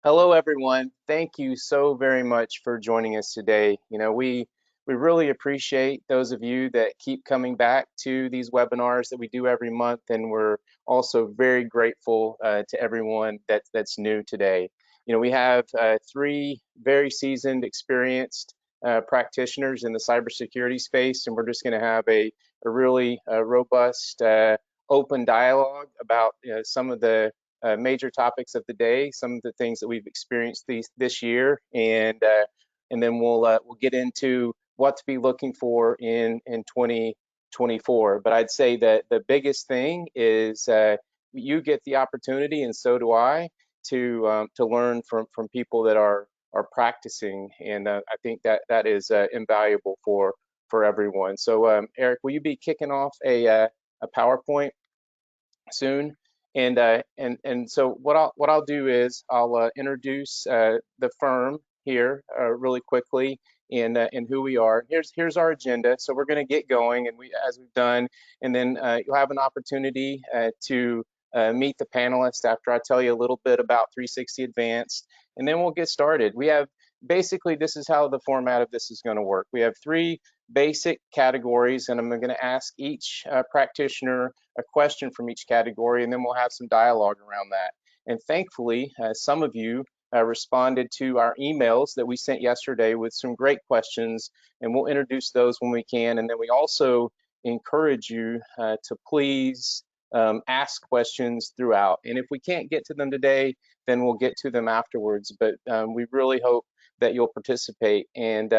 Hello, everyone. Thank you so very much for joining us today. We really appreciate those of you that keep coming back to these webinars that we do every month, and we're also very grateful to everyone that's new today. We have three very seasoned, experienced practitioners in the cybersecurity space, and we're just going to have a really robust, open dialogue about some of the major topics of the day, some of the things that we've experienced this year, and then we'll get into what to be looking for in 2024. But I'd say that the biggest thing is you get the opportunity, and so do I, to learn from people that are practicing, and I think that is invaluable for everyone. So, Eric, will you be kicking off a PowerPoint soon? And so what I'll do is I'll introduce the firm here really quickly and who we are. Here's our agenda. So we're going to get going, and as we've done, and then you'll have an opportunity to meet the panelists after I tell you a little bit about 360 Advanced, and then we'll get started. We have basically, this is how the format of this is going to work. We have three basic categories, and I'm going to ask each practitioner a question from each category, and then we'll have some dialogue around that. And thankfully, some of you responded to our emails that we sent yesterday with some great questions, and we'll introduce those when we can. And then we also encourage you to please ask questions throughout. And if we can't get to them today, then we'll get to them afterwards. But we really hope that you'll participate. And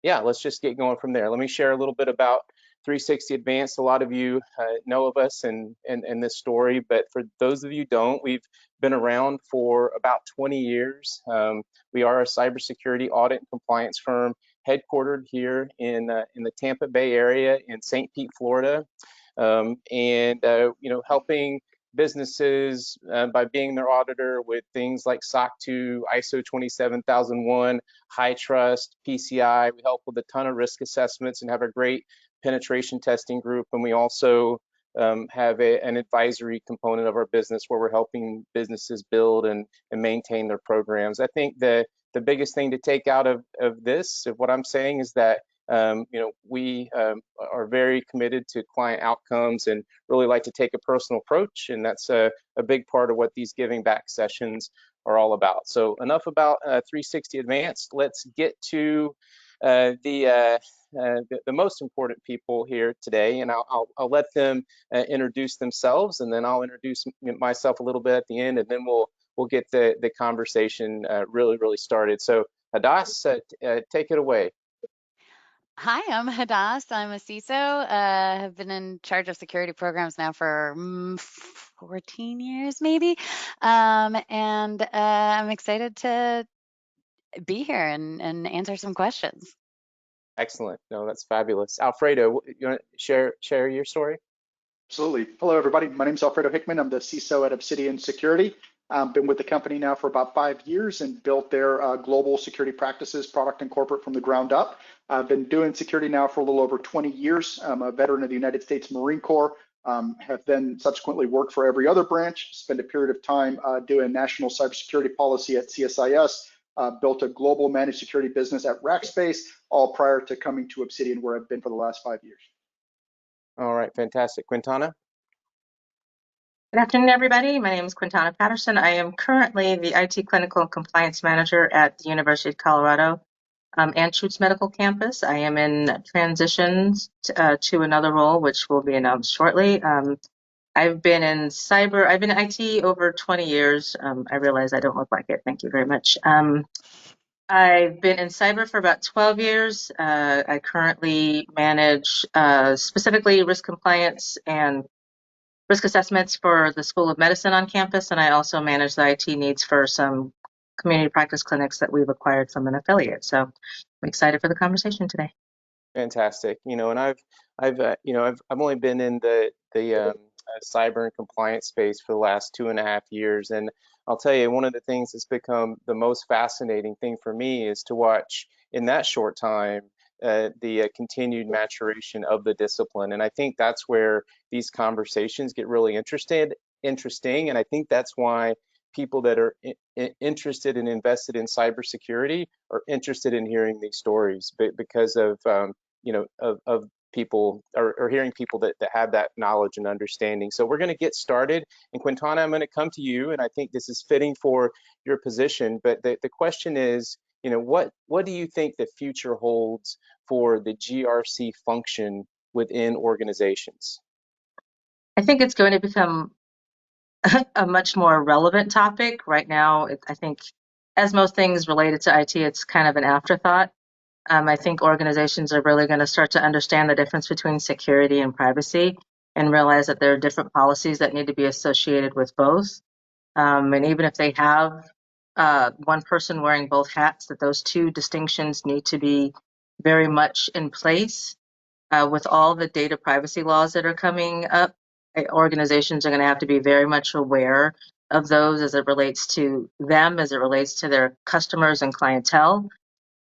yeah, let's just get going from there. Let me share a little bit about 360 Advanced. A lot of you know of us and this story, but for those of you who don't, we've been around for about 20 years. We are a cybersecurity audit and compliance firm headquartered here in the Tampa Bay area in St. Pete, Florida, helping businesses by being their auditor with things like SOC 2, ISO 27001, high trust, PCI. We help with a ton of risk assessments and have a great penetration testing group. And we also have an advisory component of our business where we're helping businesses build and maintain their programs. I think the biggest thing to take out of this, of what I'm saying, is that we are very committed to client outcomes and really like to take a personal approach, and that's a big part of what these giving back sessions are all about. So enough about 360 Advanced. Let's get to the most important people here today, and I'll let them introduce themselves, and then I'll introduce myself a little bit at the end, and then we'll get the conversation really started. So Hadas, take it away. Hi, I'm Hadas. I'm a CISO. Have been in charge of security programs now for 14 years, maybe. And I'm excited to be here and answer some questions. Excellent. No, that's fabulous. Alfredo, you want to share your story? Absolutely. Hello, everybody. My name is Alfredo Hickman. I'm the CISO at Obsidian Security. Been with the company now for about 5 years and built their global security practices, product and corporate, from the ground up. I've been doing security now for a little over 20 years. I'm a veteran of the United States Marine Corps. Have then subsequently worked for every other branch, spent a period of time doing national cybersecurity policy at CSIS, built a global managed security business at Rackspace, all prior to coming to Obsidian, where I've been for the last 5 years. All right, fantastic. Quintana? Good afternoon, everybody. My name is Quintana Paterson. I am currently the IT Clinical and Compliance Manager at the University of Colorado Anschutz Medical Campus. I am in transitions to another role, which will be announced shortly. I've been in IT over 20 years. I realize I don't look like it. Thank you very much. I've been in cyber for about 12 years. I currently manage specifically risk compliance and risk assessments for the School of Medicine on campus, and I also manage the IT needs for some community practice clinics that we've acquired from an affiliate. So I'm excited for the conversation today. Fantastic. And I've only been in the cyber and compliance space for the last 2.5 years, and I'll tell you, one of the things that's become the most fascinating thing for me is to watch in that short time the continued maturation of the discipline. And I think that's where these conversations get really interesting, and I think that's why people that are interested and invested in cybersecurity are interested in hearing these stories because of of people or hearing people that have that knowledge and understanding. So we're going to get started. And Quintana, I'm going to come to you, and I think this is fitting for your position. But the question is, what do you think the future holds for the GRC function within organizations? I think it's going to become a much more relevant topic. Right now, I think, as most things related to IT, it's kind of an afterthought. I think organizations are really going to start to understand the difference between security and privacy and realize that there are different policies that need to be associated with both. And even if they have one person wearing both hats, that those two distinctions need to be very much in place. With all the data privacy laws that are coming up, organizations are going to have to be very much aware of those as it relates to them, as it relates to their customers and clientele.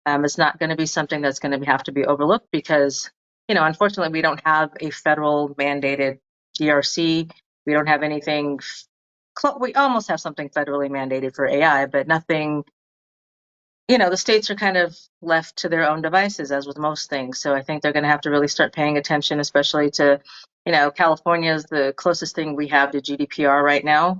It's not going to be something that's going to have to be overlooked because, unfortunately, we don't have a federal mandated GRC. We don't have anything. We almost have something federally mandated for AI, but nothing. The states are kind of left to their own devices, as with most things. So I think they're going to have to really start paying attention, especially to, California is the closest thing we have to GDPR right now,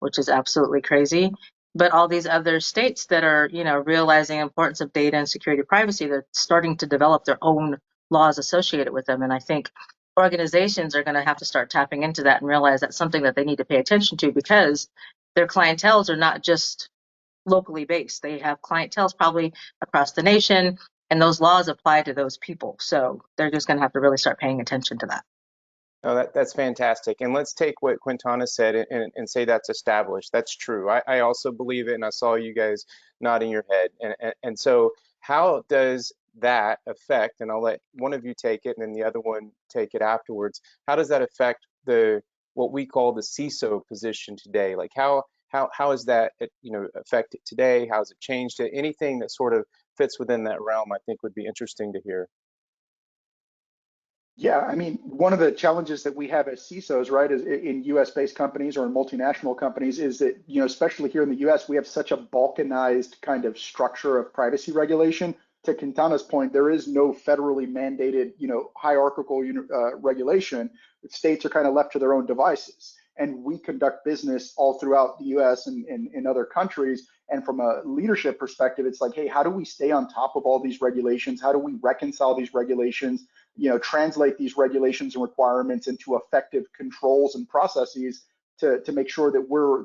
which is absolutely crazy. But all these other states that are, realizing the importance of data and security privacy, they're starting to develop their own laws associated with them. And I think organizations are going to have to start tapping into that and realize that's something that they need to pay attention to because their clienteles are not just locally based. They have clienteles probably across the nation, and those laws apply to those people. So they're just going to have to really start paying attention to that. Oh, that's fantastic. And let's take what Quintana said and say that's established. That's true. I also believe it, and I saw you guys nodding your head. And so how does that affect, and I'll let one of you take it and then the other one take it afterwards. How does that affect what we call the CISO position today? Like how is that affected today? How has it changed it? Anything that sort of fits within that realm, I think would be interesting to hear. Yeah, I mean, one of the challenges that we have as CISOs, right, is in US-based companies or in multinational companies is that, especially here in the US, we have such a balkanized kind of structure of privacy regulation. To Quintana's point, there is no federally mandated, hierarchical regulation. States are kind of left to their own devices. And we conduct business all throughout the US and in other countries. And from a leadership perspective, it's like, hey, how do we stay on top of all these regulations? How do we reconcile these regulations? Translate these regulations and requirements into effective controls and processes to make sure that we're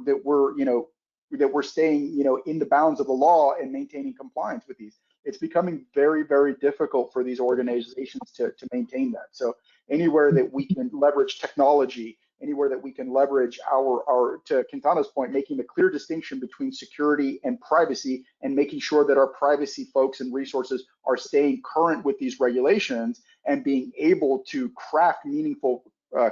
staying in the bounds of the law and maintaining compliance with these. It's becoming very, very difficult for these organizations to maintain that. So anywhere that we can leverage technology, anywhere that we can leverage our to Quintana's point, making a clear distinction between security and privacy and making sure that our privacy folks and resources are staying current with these regulations and being able to craft meaningful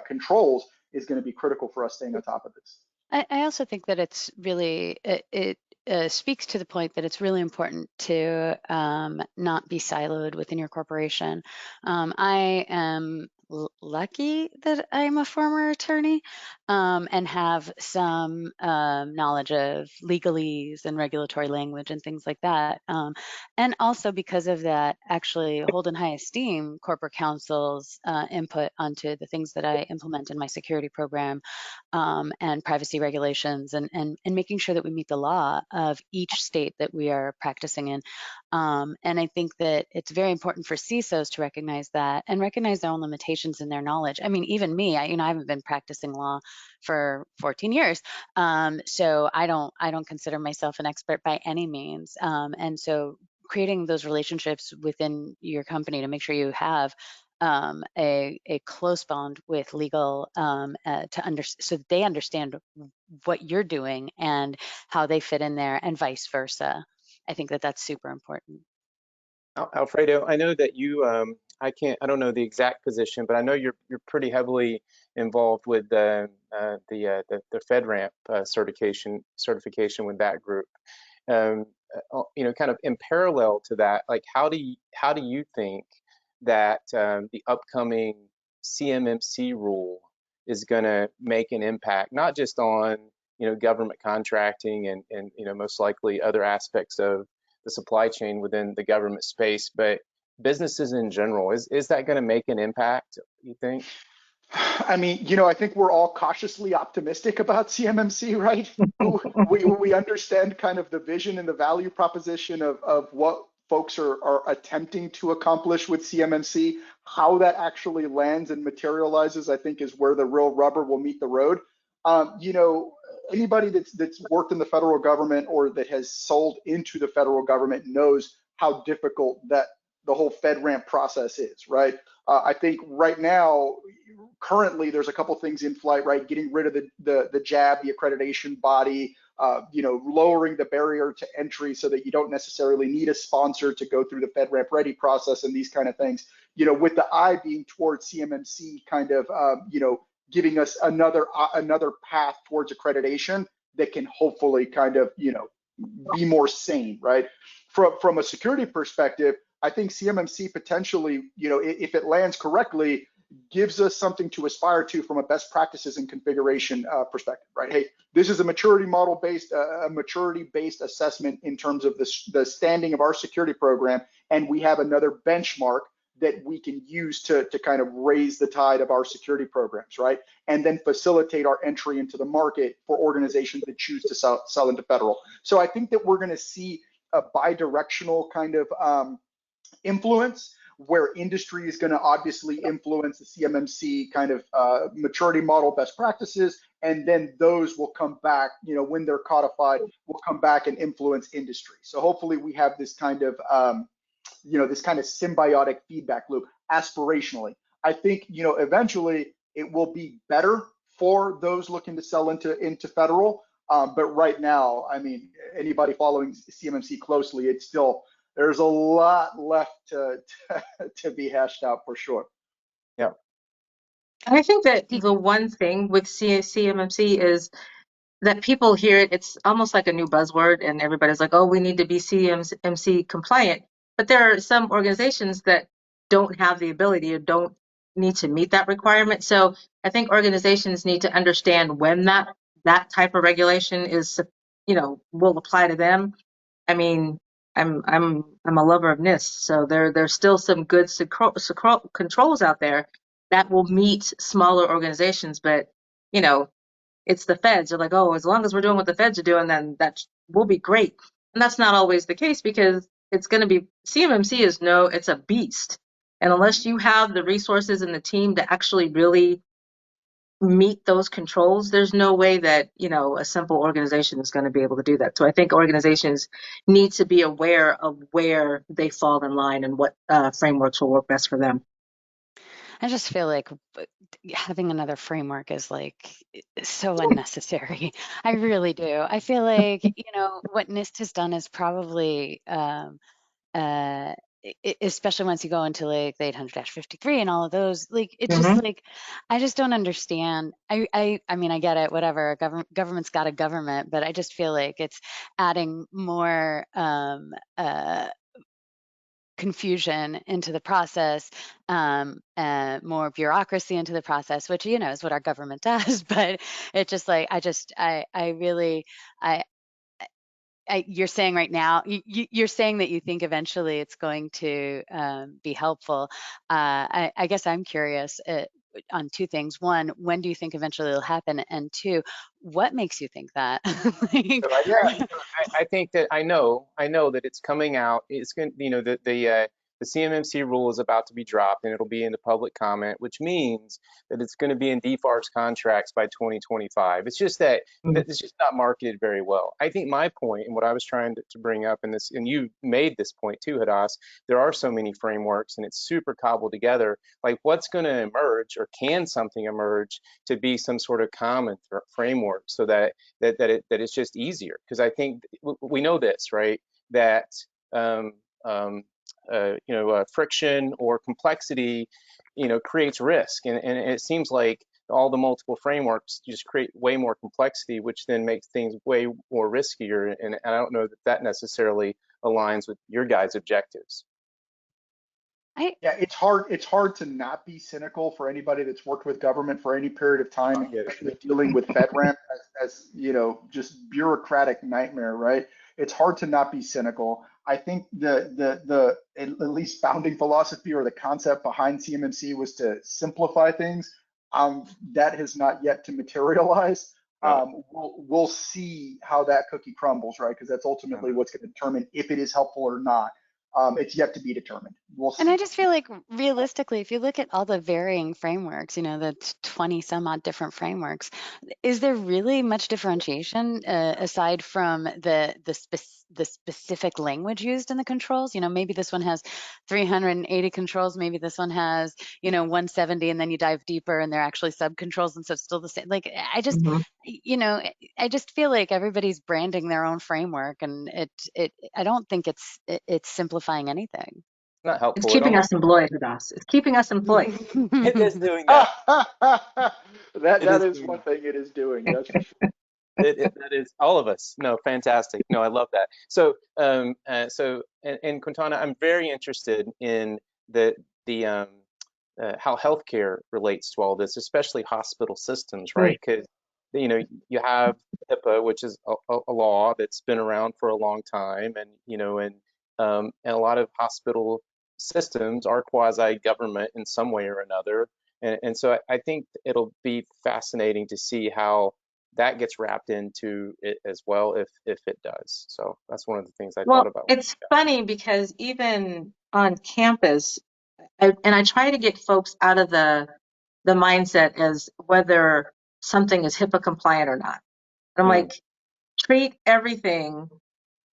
controls is going to be critical for us staying on top of this. I also think that it's really, it speaks to the point that it's really important to not be siloed within your corporation. I am lucky that I'm a former attorney and have some knowledge of legalese and regulatory language and things like that. And also because of that, actually hold in high esteem corporate counsel's input onto the things that I implement in my security program and privacy regulations and making sure that we meet the law of each state that we are practicing in. And I think that it's very important for CISOs to recognize that and recognize their own limitations in their knowledge. I mean, even me, I haven't been practicing law for 14 years. So I don't consider myself an expert by any means. And so creating those relationships within your company to make sure you have a close bond with legal so that they understand what you're doing and how they fit in there and vice versa. I think that that's super important. Alfredo, I know that you, I don't know the exact position, but I know you're pretty heavily involved with the FedRAMP certification with that group. Kind of in parallel to that, like how do you think that the upcoming CMMC rule is going to make an impact, not just on government contracting and most likely other aspects of the supply chain within the government space, but businesses in general, is that going to make an impact, you think? I mean, I think we're all cautiously optimistic about CMMC, right? We understand kind of the vision and the value proposition of what folks are attempting to accomplish with CMMC. How that actually lands and materializes, I think, is where the real rubber will meet the road. Anybody that's worked in the federal government or that has sold into the federal government knows how difficult that the whole FedRAMP process is, right? I think right now, currently, there's a couple things in flight, right? Getting rid of the JAB, the accreditation body, lowering the barrier to entry so that you don't necessarily need a sponsor to go through the FedRAMP ready process and these kind of things. With the eye being towards CMMC, kind of, giving us another path towards accreditation that can hopefully kind of, be more sane, right? From a security perspective, I think CMMC potentially, if it lands correctly, gives us something to aspire to from a best practices and configuration perspective, right? Hey, this is a maturity model based, a maturity based assessment in terms of the standing of our security program, and we have another benchmark that we can use to kind of raise the tide of our security programs, right? And then facilitate our entry into the market for organizations that choose to sell into federal. So I think that we're going to see a bi-directional kind of influence, where industry is going to obviously influence the CMMC kind of maturity model best practices, and then those will come back, when they're codified, will come back and influence industry. So hopefully we have this kind of symbiotic feedback loop aspirationally. I think, eventually it will be better for those looking to sell into federal. But right now, I mean, anybody following CMMC closely, it's still, there's a lot left to be hashed out for sure. Yeah. I think that the one thing with CMMC is that people hear it, it's almost like a new buzzword, and everybody's like, oh, we need to be CMMC compliant. But there are some organizations that don't have the ability or don't need to meet that requirement. So I think organizations need to understand when that type of regulation is, will apply to them. I mean, I'm a lover of NIST, so there's still some good controls out there that will meet smaller organizations, but it's the feds. They're like, oh, as long as we're doing what the feds are doing, then that will be great. And that's not always the case, because it's going to be, CMMC it's a beast. And unless you have the resources and the team to actually really meet those controls, there's no way that, a simple organization is going to be able to do that. So I think organizations need to be aware of where they fall in line and what frameworks will work best for them. I just feel like having another framework is like so unnecessary. I really do. I feel like, what NIST has done is probably, especially once you go into like the 800-53 and all of those, like, it's just like, I just don't understand. I mean, I get it, whatever, government's got a government, but I just feel like it's adding more, confusion into the process, more bureaucracy into the process, which is what our government does. But it's just like, you're saying right now, you're saying that you think eventually it's going to be helpful. I guess I'm curious on two things. One, when do you think eventually it'll happen? And two, what makes you think that? Yeah, I think that I know that it's coming out. It's going, the CMMC rule is about to be dropped, and it'll be into public comment, which means that it's going to be in DFARS contracts by 2025. It's just that it's just not marketed very well. I think my point and what I was trying to bring up in this, and you made this point too, Hadas, there are so many frameworks and it's super cobbled together. Like, what's going to emerge, or can something emerge to be some sort of common framework so that it's just easier? Because I think we know this, right? That friction or complexity, creates risk, and it seems like all the multiple frameworks just create way more complexity, which then makes things way more riskier. And I don't know that necessarily aligns with your guys' objectives. Yeah, it's hard to not be cynical for anybody that's worked with government for any period of time, especially dealing with FedRAMP as, just bureaucratic nightmare, right? It's hard to not be cynical. I think the at least founding philosophy or the concept behind CMMC was to simplify things. That has not yet to materialize. We'll see how that cookie crumbles, right? Because that's ultimately what's going to determine if it is helpful or not. It's yet to be determined. We'll see. And I just feel like realistically, if you look at all the varying frameworks, the 20 some odd different frameworks, is there really much differentiation aside from the specific language used in the controls? Maybe this one has 380 controls, maybe this one has 170, and then you dive deeper and they're actually sub controls, and so it's still the same. Like I just I just feel like everybody's branding their own framework, and I don't think it's simplifying anything. Not helpful. It's keeping us employed, Hadas. It's keeping us employed. It is doing that. that is one thing it is doing. That's for sure. That is all of us. No, fantastic. No, I love that. So, and Quintana, I'm very interested in the how healthcare relates to all this, especially hospital systems, right? Because you have HIPAA, which is a law that's been around for a long time, and a lot of hospital systems are quasi-government in some way or another. And so I think it'll be fascinating to see how that gets wrapped into it as well, if it does. So that's one of the things I thought about. It's funny because even on campus, I try to get folks out of the mindset as whether something is HIPAA compliant or not. And I'm like, treat everything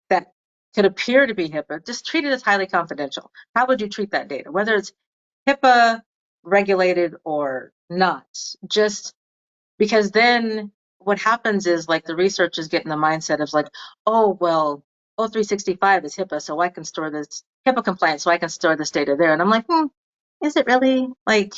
that could appear to be HIPAA, just treat it as highly confidential. How would you treat that data? Whether it's HIPAA regulated or not, just because then what happens is like the researchers get in the mindset of like, oh, well, O365 is HIPAA, so I can store this HIPAA compliant, so I can store this data there. And I'm like, is it really? Like,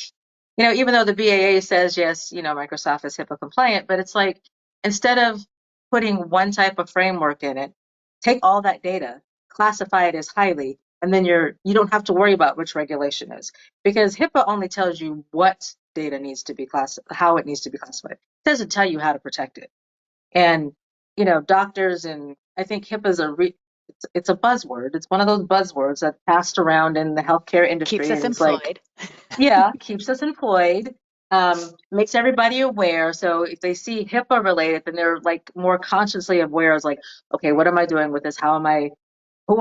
even though the BAA says, yes, Microsoft is HIPAA compliant, but it's like, instead of putting one type of framework in it, take all that data, classify it as highly, and then you don't have to worry about which regulation is, because HIPAA only tells you what data needs to be classified, how it needs to be classified. It doesn't tell you how to protect it. And doctors, and I think HIPAA is it's a buzzword. It's one of those buzzwords that passed around in the healthcare industry. Keeps us employed. Keeps us employed. Makes everybody aware. So if they see HIPAA related, then they're like more consciously aware. It's like, okay, what am I doing with this? Who am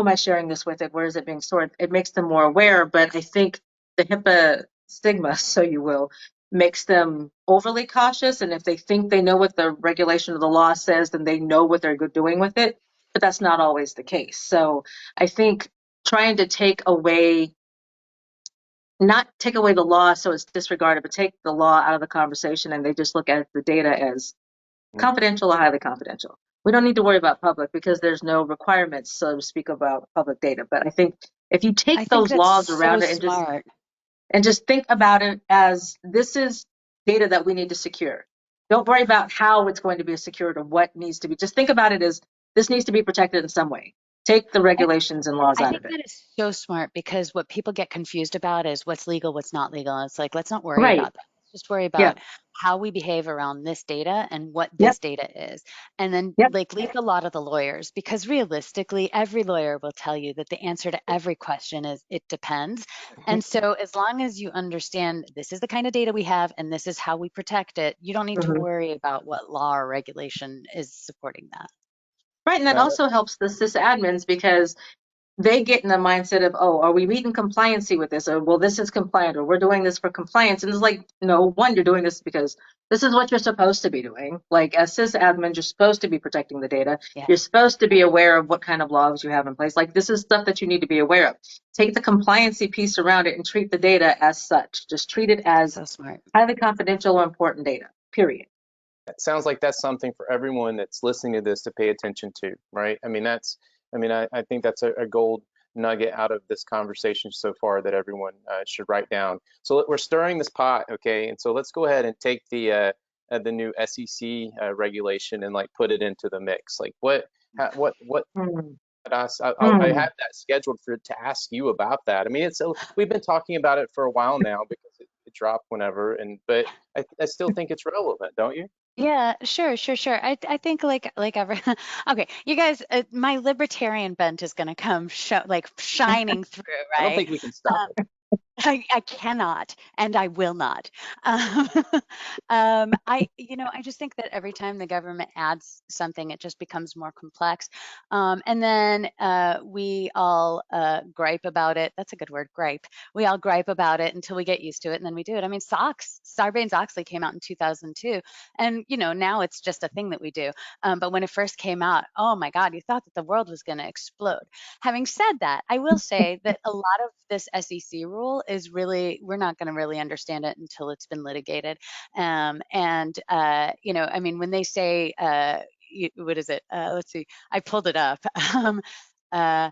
I sharing this with? Where is it being stored? It makes them more aware. But I think the HIPAA stigma, so you will, makes them overly cautious. And if they think they know what the regulation of the law says, then they know what they're doing with it. But that's not always the case. So I think trying to not take away the law so it's disregarded, but take the law out of the conversation, and they just look at the data as confidential or highly confidential. We don't need to worry about public because there's no requirements, so to speak, about public data. But I think if you take those laws around it and just think about it as this is data that we need to secure. Don't worry about how it's going to be secured or what needs to be. Just think about it as this needs to be protected in some way. Take the regulations and laws out of it. I think that is so smart, because what people get confused about is what's legal, what's not legal. And it's like, let's not worry about that. Let's just worry about how we behave around this data and what this data is. And then leave a lot of the lawyers, because realistically, every lawyer will tell you that the answer to every question is it depends. And so as long as you understand this is the kind of data we have and this is how we protect it, you don't need to worry about what law or regulation is supporting that. Right, and that also helps the sysadmins, because they get in the mindset of, oh, are we meeting compliancy with this? Or, well, this is compliant, or we're doing this for compliance. And it's like, no, one, you're doing this because this is what you're supposed to be doing. Like, as sysadmin, you're supposed to be protecting the data. You're supposed to be aware of what kind of logs you have in place. Like, this is stuff that you need to be aware of. Take the compliancy piece around it and treat the data as such. Just treat it as so smart, highly confidential or important data, period. It sounds like that's something for everyone that's listening to this to pay attention to, right? I mean, I think that's a gold nugget out of this conversation so far that everyone should write down. So we're stirring this pot, okay? And so let's go ahead and take the new SEC regulation and like put it into the mix. Like what? I have that scheduled to ask you about that. I mean, we've been talking about it for a while now because it dropped whenever, but I still think it's relevant, don't you? Yeah, sure. I think like ever. Okay, you guys, my libertarian bent is gonna come shining through, I don't right? think we can stop it. I cannot, and I will not. Um, I just think that every time the government adds something, it just becomes more complex. And then we all gripe about it. That's a good word, gripe. We all gripe about it until we get used to it, and then we do it. I mean, Sarbanes-Oxley came out in 2002, and now it's just a thing that we do. But when it first came out, oh my God, you thought that the world was going to explode. Having said that, I will say that a lot of this SEC rule is really, we're not going to really understand it until it's been litigated. I mean, when they say, what is it? Let's see, I pulled it up. Uh,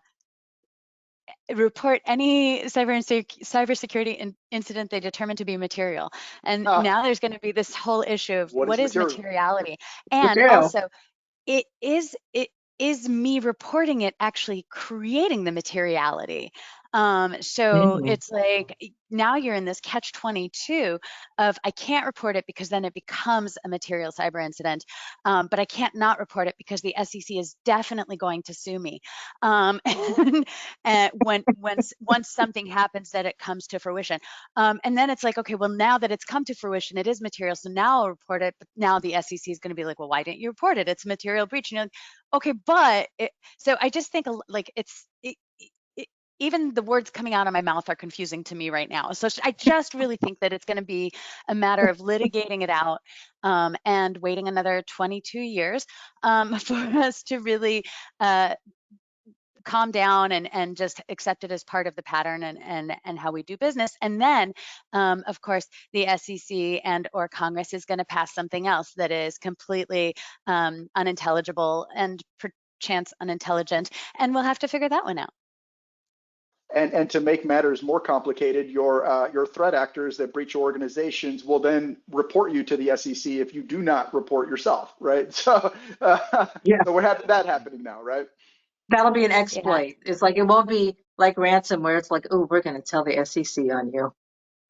Report any cybersecurity incident they determine to be material. And now there's going to be this whole issue of What what is is material? materiality, and Material. also it is me reporting it actually creating the materiality. So Mm. it's like now you're in this catch-22 of I can't report it because then it becomes a material cyber incident, but I can't not report it because the SEC is definitely going to sue me. And once something happens that it comes to fruition, and then it's like, okay, well, now that it's come to fruition, it is material. So now I'll report it. But now the SEC is going to be like, well, why didn't you report it? It's a material breach. And you're like, okay, so I just think like it, even the words coming out of my mouth are confusing to me right now. So I just really think that it's going to be a matter of litigating it out, and waiting another 22 years for us to really calm down and just accept it as part of the pattern and how we do business. And then, of course, the SEC and or Congress is going to pass something else that is completely unintelligible and perchance unintelligent, and we'll have to figure that one out. And to make matters more complicated, your threat actors that breach your organizations will then report you to the SEC if you do not report yourself, right? Yeah, So we're having that happening now, right? that'll be an Yeah. exploit. It's like it won't be like ransomware. It's like, oh, we're going to tell the SEC on you.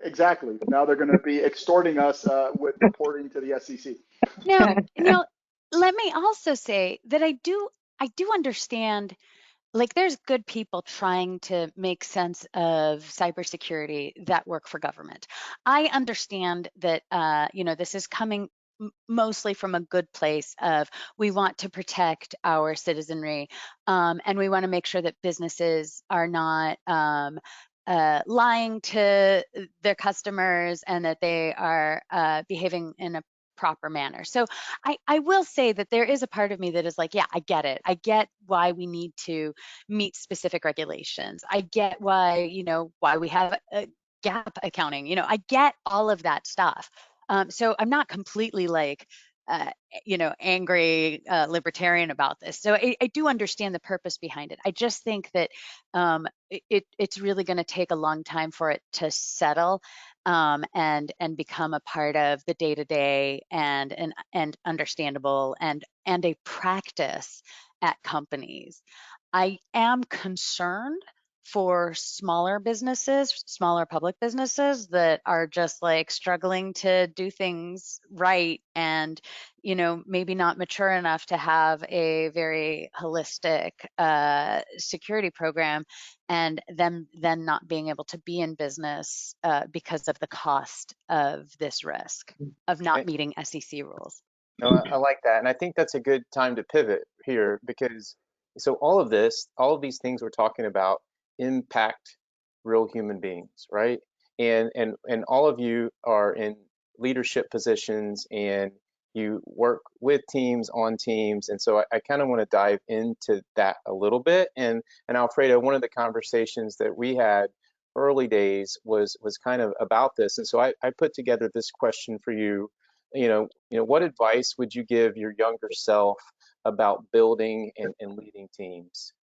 Exactly. Now they're going to be extorting us with reporting to the SEC. Now, let me also say that I do understand, like there's good people trying to make sense of cybersecurity that work for government. I understand that this is coming mostly from a good place of we want to protect our citizenry, and we want to make sure that businesses are not lying to their customers and that they are behaving in a proper manner. So I will say that there is a part of me that is like, yeah, I get it. I get why we need to meet specific regulations. I get why we have a gap accounting. I get all of that stuff. So I'm not completely like, angry libertarian about this. So I do understand the purpose behind it. I just think that it's really going to take a long time for it to settle, and become a part of the day to day and understandable and a practice at companies. I am concerned for smaller businesses, smaller public businesses that are just like struggling to do things right and, maybe not mature enough to have a very holistic security program, and them then not being able to be in business because of the cost of this risk of not Okay. meeting SEC rules. No, I like that. And I think that's a good time to pivot here because so all of these things we're talking about impact real human beings, right? And all of you are in leadership positions and you work with teams on teams. And so I kind of want to dive into that a little bit. And Alfredo, one of the conversations that we had early days was kind of about this. And so I put together this question for you. What advice would you give your younger self about building and leading teams?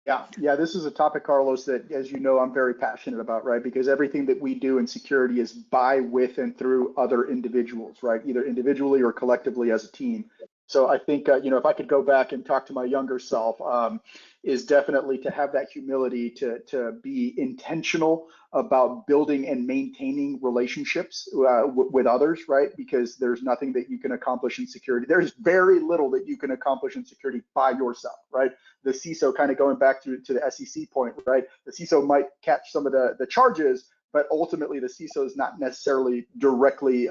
Yeah, this is a topic, Carlos, that, as you know, I'm very passionate about, right? Because everything that we do in security is by, with, and through other individuals, right? Either individually or collectively as a team. So I think, if I could go back and talk to my younger self, is definitely to have that humility to be intentional about building and maintaining relationships with others, right? Because there's nothing that you can accomplish in security. There's very little that you can accomplish in security by yourself, right? The CISO, kind of going back to the SEC point, right? The CISO might catch some of the charges, but ultimately the CISO is not necessarily directly,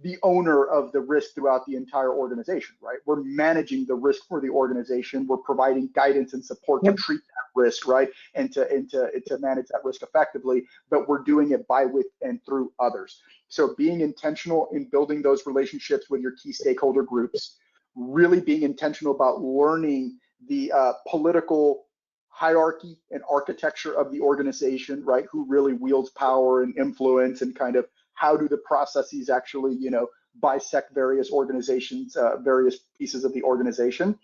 the owner of the risk throughout the entire organization, right? We're managing the risk for the organization. We're providing guidance and support to treat that risk, right? And to manage that risk effectively, but we're doing it by, with, and through others. So being intentional in building those relationships with your key stakeholder groups, really being intentional about learning the political hierarchy and architecture of the organization, right? Who really wields power and influence, and kind of how do the processes actually, bisect various organizations, various pieces of the organization.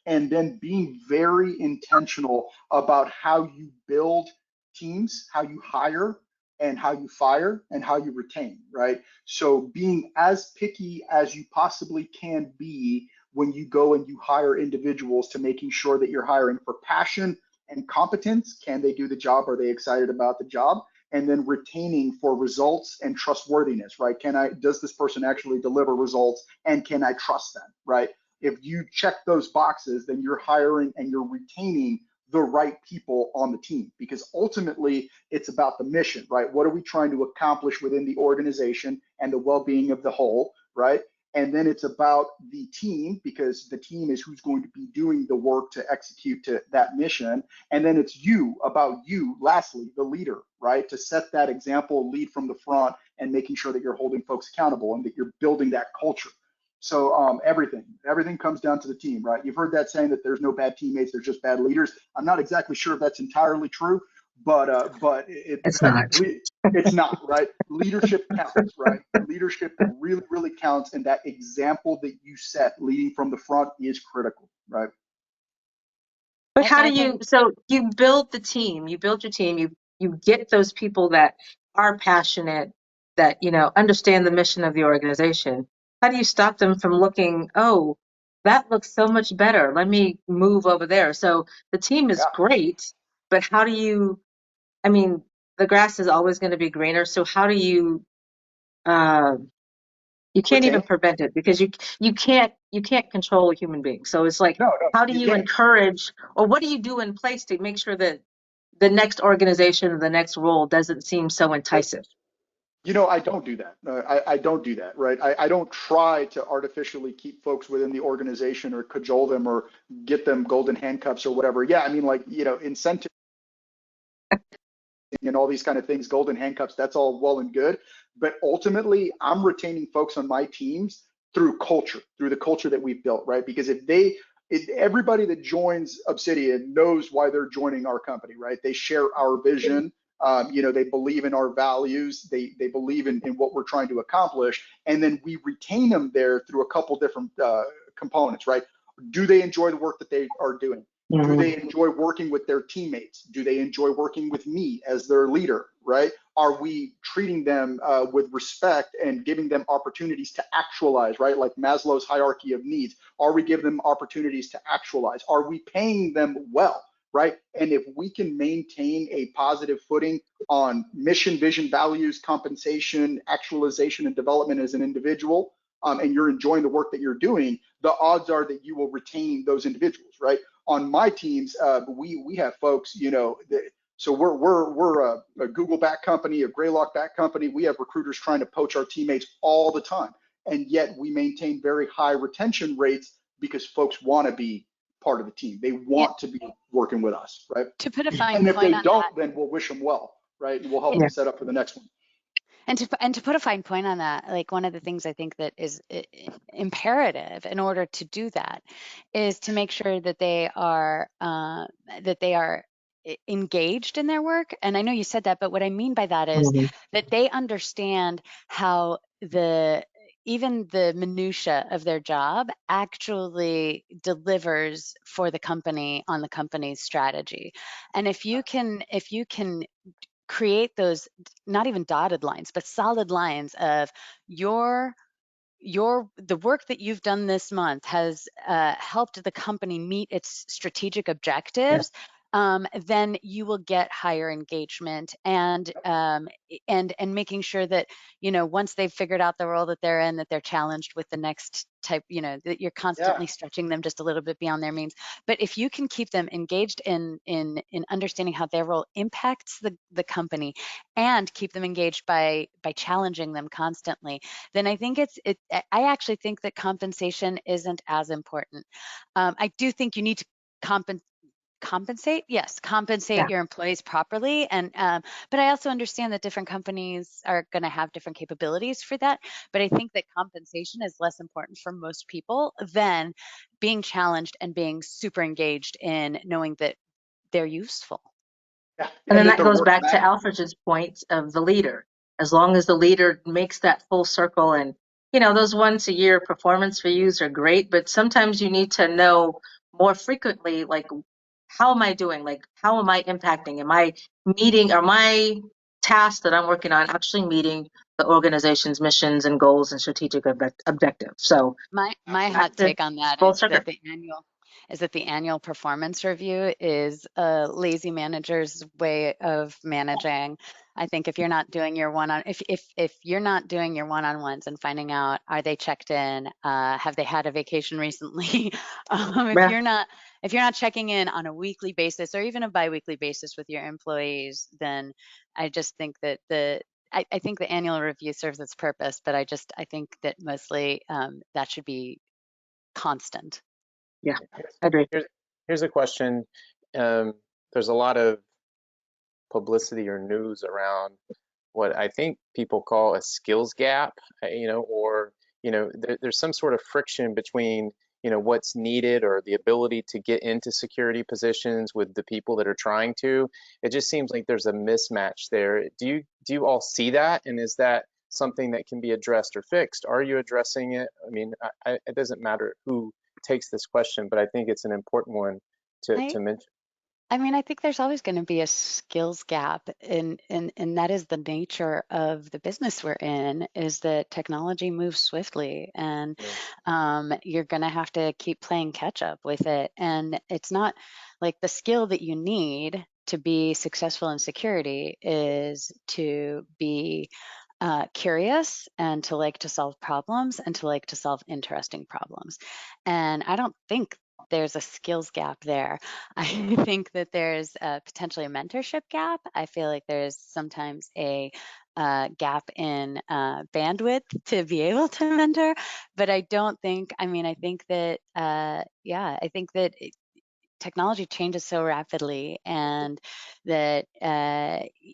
And then being very intentional about how you build teams, how you hire, and how you fire, and how you retain, right? So being as picky as you possibly can be when you go and you hire individuals, to making sure that you're hiring for passion and competence. Can they do the job? Are they excited about the job? And then retaining for results and trustworthiness, right? Does this person actually deliver results, and can I trust them, right? If you check those boxes, then you're hiring and you're retaining the right people on the team, because ultimately it's about the mission, right? What are we trying to accomplish within the organization and the well-being of the whole, right? And then it's about the team, because the team is who's going to be doing the work to execute to that mission. And then it's about you, lastly, the leader, right? To set that example, lead from the front, and making sure that you're holding folks accountable and that you're building that culture. So everything comes down to the team, right? You've heard that saying that there's no bad teammates, there's just bad leaders. I'm not exactly sure if that's entirely true, but It's not. it's not, right? Leadership counts, right? Leadership really, really counts, and that example that you set leading from the front is critical, right? But how I do think you, so you build the team, you build your team, you get those people that are passionate, that, understand the mission of the organization. How do you stop them from looking, oh, that looks so much better, let me move over there? So the team is Yeah. great, but how do you, the grass is always going to be greener. So how do you, you can't even Retain? prevent it, because you can't control a human being. So it's like, No, how do you you can't. encourage, or what do you do in place to make sure that the next organization or the next role doesn't seem so enticing? I don't do that. I don't do that, right? I don't try to artificially keep folks within the organization, or cajole them, or get them golden handcuffs or whatever. Yeah, incentive and all these kind of things, golden handcuffs, that's all well and good. But ultimately, I'm retaining folks on my teams through culture, through the culture that we've built, right? Because if everybody that joins Obsidian knows why they're joining our company, right? They share our vision. They believe in our values. They believe in what we're trying to accomplish. And then we retain them there through a couple different components, right? Do they enjoy the work that they are doing? Do they enjoy working with their teammates? Do they enjoy working with me as their leader, right? Are we treating them with respect and giving them opportunities to actualize, right? Like Maslow's hierarchy of needs. Are we giving them opportunities to actualize? Are we paying them well, right? And if we can maintain a positive footing on mission, vision, values, compensation, actualization, and development as an individual, and you're enjoying the work that you're doing, the odds are that you will retain those individuals, right? On my teams, we have folks, so we're a Google back company, a Greylock back company. We have recruiters trying to poach our teammates all the time, and yet we maintain very high retention rates because folks want to be part of the team. They want to be working with us, right? to put a fine And if point they on don't, that, then we'll wish them well, right? And we'll help it, them set up for the next one. and to put a fine point on that, like one of the things I think that is imperative in order to do that is to make sure that they are engaged in their work. And I know you said that, but what I mean by that is that they understand how even the minutia of their job actually delivers for the company on the company's strategy. And if you can create those, not even dotted lines, but solid lines of your the work that you've done this month has helped the company meet its strategic objectives, then you will get higher engagement, and making sure that, once they've figured out the role that they're in, that they're challenged with the next type, that you're constantly stretching them just a little bit beyond their means. But if you can keep them engaged in understanding how their role impacts the company, and keep them engaged by challenging them constantly, then I think I actually think that compensation isn't as important. I do think you need to compensate your employees properly, and but I also understand that different companies are going to have different capabilities for that. But I think that compensation is less important for most people than being challenged and being super engaged in knowing that they're useful. Yeah. And then that that they're goes worth back to that. Alfred's point of the leader. As long as the leader makes that full circle, and those once a year performance reviews are great, but sometimes you need to know more frequently, like, how am I doing? Like, how am I impacting? Am I meeting, are my tasks that I'm working on actually meeting the organization's missions and goals and strategic objectives? So My back hot to take on that full circle. is that the annual performance review is a lazy manager's way of managing. I think if you're not doing your if you're not doing your one-on-ones and finding out, are they checked in, have they had a vacation recently, if Yeah. you're not checking in on a weekly basis or even a biweekly basis with your employees, then I just think that I think the annual review serves its purpose, but I think that mostly that should be constant. Yeah, I agree. Here's a question. There's a lot of publicity or news around what I think people call a skills gap, or there's some sort of friction between what's needed or the ability to get into security positions with the people that are trying to. It just seems like there's a mismatch there. Do you all see that, and is that something that can be addressed or fixed? Are you addressing it? I mean, it doesn't matter who takes this question, but I think it's an important one to mention. I think there's always going to be a skills gap, and that is the nature of the business we're in, is that technology moves swiftly, and you're going to have to keep playing catch up with it. And it's not like the skill that you need to be successful in security is to be curious, and to like to solve problems, and to like to solve interesting problems. And I don't think there's a skills gap there. I think that there's potentially a mentorship gap. I feel like there's sometimes a gap in bandwidth to be able to mentor, but I don't think, I think that, I think that technology changes so rapidly, and that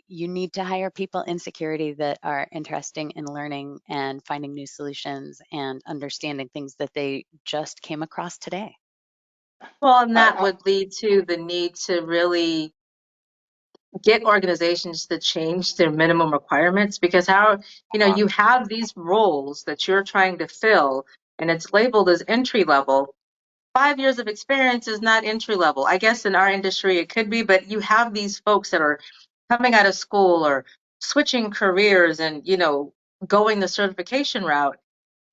you need to hire people in security that are interested in learning and finding new solutions and understanding things that they just came across today. Well, and that would lead to the need to really get organizations to change their minimum requirements, because you have these roles that you're trying to fill and it's labeled as entry level. 5 years of experience is not entry level. I guess in our industry it could be, but you have these folks that are coming out of school or switching careers and, going the certification route,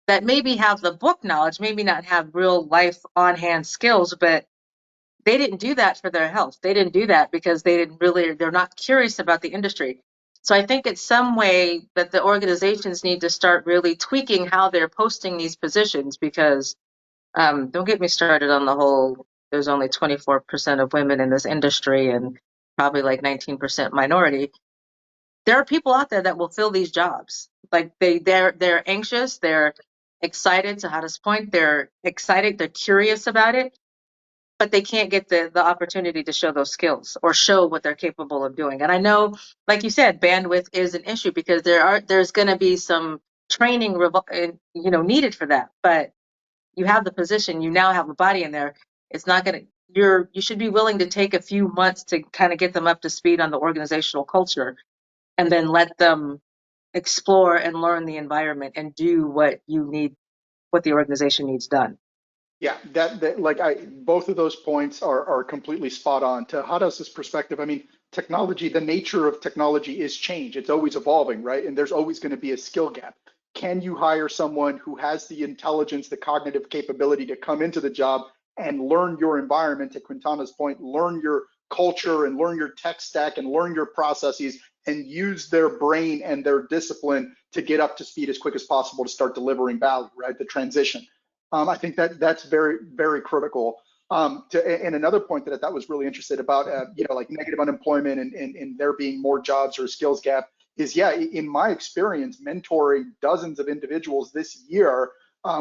that maybe have the book knowledge, maybe not have real life on hand skills, but they didn't do that for their health. They didn't do that because they're not curious about the industry. So I think it's some way that the organizations need to start really tweaking how they're posting these positions, because don't get me started on the whole, there's only 24% of women in this industry and probably like 19% minority. There are people out there that will fill these jobs. Like they're anxious, they're excited, to Hadas' point, they're excited, they're curious about it, but they can't get the opportunity to show those skills or show what they're capable of doing. And I know, like you said, bandwidth is an issue, because there's going to be some training needed for that. But you have the position, you now have a body in there. It's not going to, you should be willing to take a few months to kind of get them up to speed on the organizational culture, and then let them explore and learn the environment and do what the organization needs done. Yeah, both of those points are completely spot on. To Hadas's perspective, technology, the nature of technology is change. It's always evolving, right? And there's always going to be a skill gap. can you hire someone who has the intelligence, the cognitive capability to come into the job and learn your environment, to Quintana's point, learn your culture and learn your tech stack and learn your processes and use their brain and their discipline to get up to speed as quick as possible to start delivering value, right? The transition. I think that's very, very critical. And another point that I thought was really interesting about, like negative unemployment and there being more jobs or a skills gap is, yeah, in my experience, mentoring dozens of individuals this year